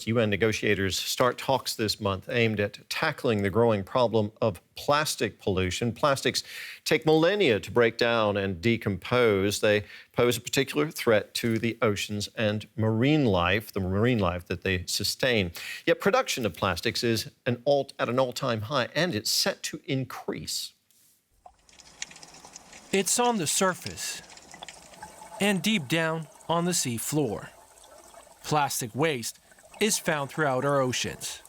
UN negotiators start talks this month aimed at tackling the growing problem of plastic pollution. Plastics take millennia to break down and decompose. They pose a particular threat to the oceans and marine life, the marine life that they sustain. Yet production of plastics is at an all-time high, and it's set to increase. It's on the surface and deep down on the sea floor. Plastic waste is found throughout our oceans.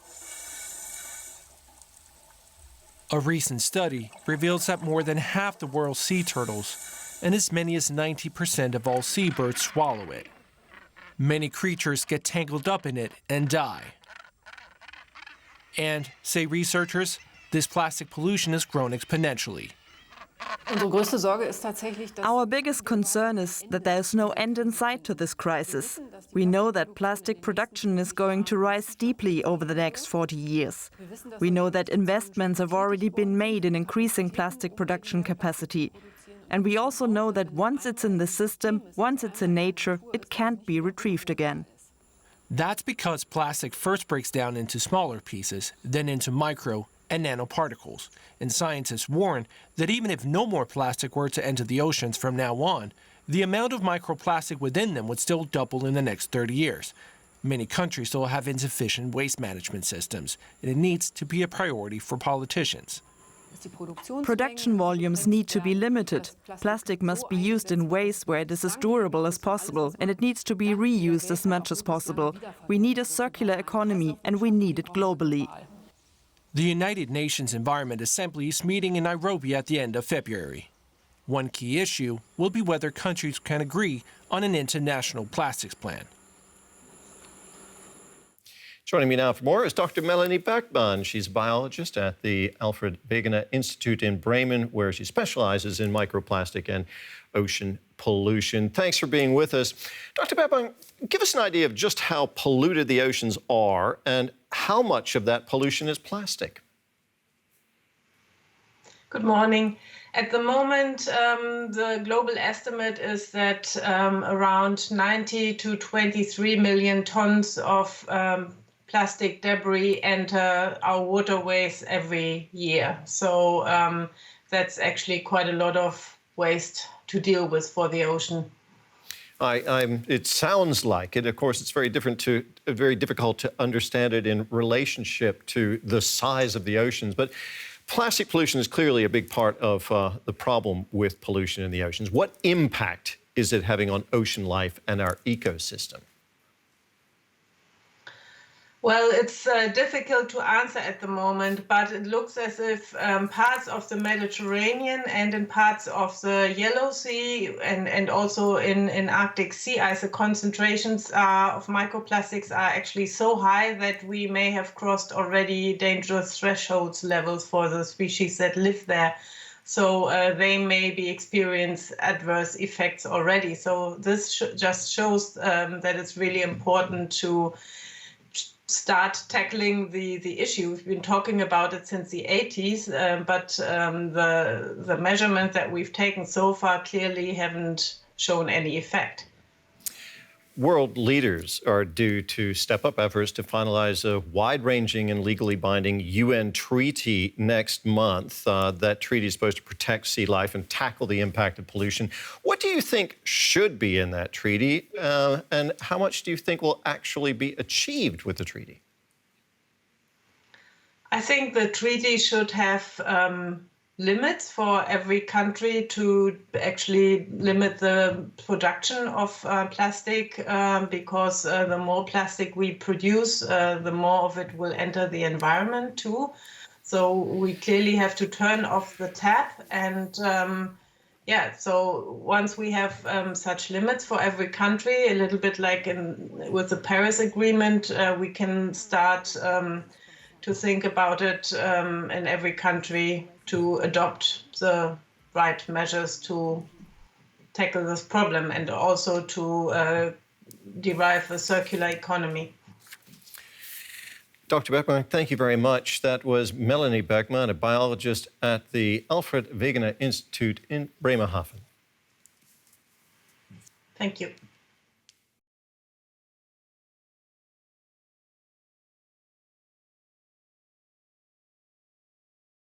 A recent study reveals that more than half the world's sea turtles and as many as 90% of all seabirds swallow it. Many creatures get tangled up in it and die. And, say researchers, this plastic pollution has grown exponentially. Our biggest concern is that there is no end in sight to this crisis. We know that plastic production is going to rise steeply over the next 40 years. We know that investments have already been made in increasing plastic production capacity. And we also know that once it's in the system, once it's in nature, it can't be retrieved again. That's because plastic first breaks down into smaller pieces, then into micro and nanoparticles. And scientists warn that even if no more plastic were to enter the oceans from now on, the amount of microplastic within them would still double in the next 30 years. Many countries still have insufficient waste management systems, and it needs to be a priority for politicians. Production volumes need to be limited. Plastic must be used in ways where it is as durable as possible, and it needs to be reused as much as possible. We need a circular economy, and we need it globally. The United Nations Environment Assembly is meeting in Nairobi at the end of February. One key issue will be whether countries can agree on an international plastics plan. Joining me now for more is Dr. Melanie Beckmann. She's a biologist at the Alfred Wegener Institute in Bremen, where she specializes in microplastic and ocean pollution. Thanks for being with us. Dr. Beckmann, give us an idea of just how polluted the oceans are and how much of that pollution is plastic. Good morning. At the moment, the global estimate is that around 90 to 23 million tons of plastic debris enter our waterways every year. So that's actually quite a lot of waste to deal with for the ocean. It sounds like it. Of course, it's very difficult to understand it in relationship to the size of the oceans. But plastic pollution is clearly a big part of the problem with pollution in the oceans. What impact is it having on ocean life and our ecosystem? Well, it's difficult to answer at the moment, but it looks as if parts of the Mediterranean and in parts of the Yellow Sea and also in Arctic sea ice, the concentrations of microplastics are actually so high that we may have crossed already dangerous thresholds levels for the species that live there. So they may be experience adverse effects already. So this just shows that it's really important to start tackling the issue. We've been talking about it since the 80s, but the measurements that we've taken so far clearly haven't shown any effect. World leaders are due to step up efforts to finalize a wide-ranging and legally binding UN treaty next month. That treaty is supposed to protect sea life and tackle the impact of pollution. What do you think should be in that treaty, and how much do you think will actually be achieved with the treaty? I think the treaty should have limits for every country to actually limit the production of plastic, because the more plastic we produce, the more of it will enter the environment too. So we clearly have to turn off the tap. And so once we have such limits for every country, a little bit like with the Paris Agreement, we can start to think about it in every country to adopt the right measures to tackle this problem and also to derive a circular economy. Dr. Beckmann, thank you very much. That was Melanie Beckmann, a biologist at the Alfred Wegener Institute in Bremerhaven. Thank you.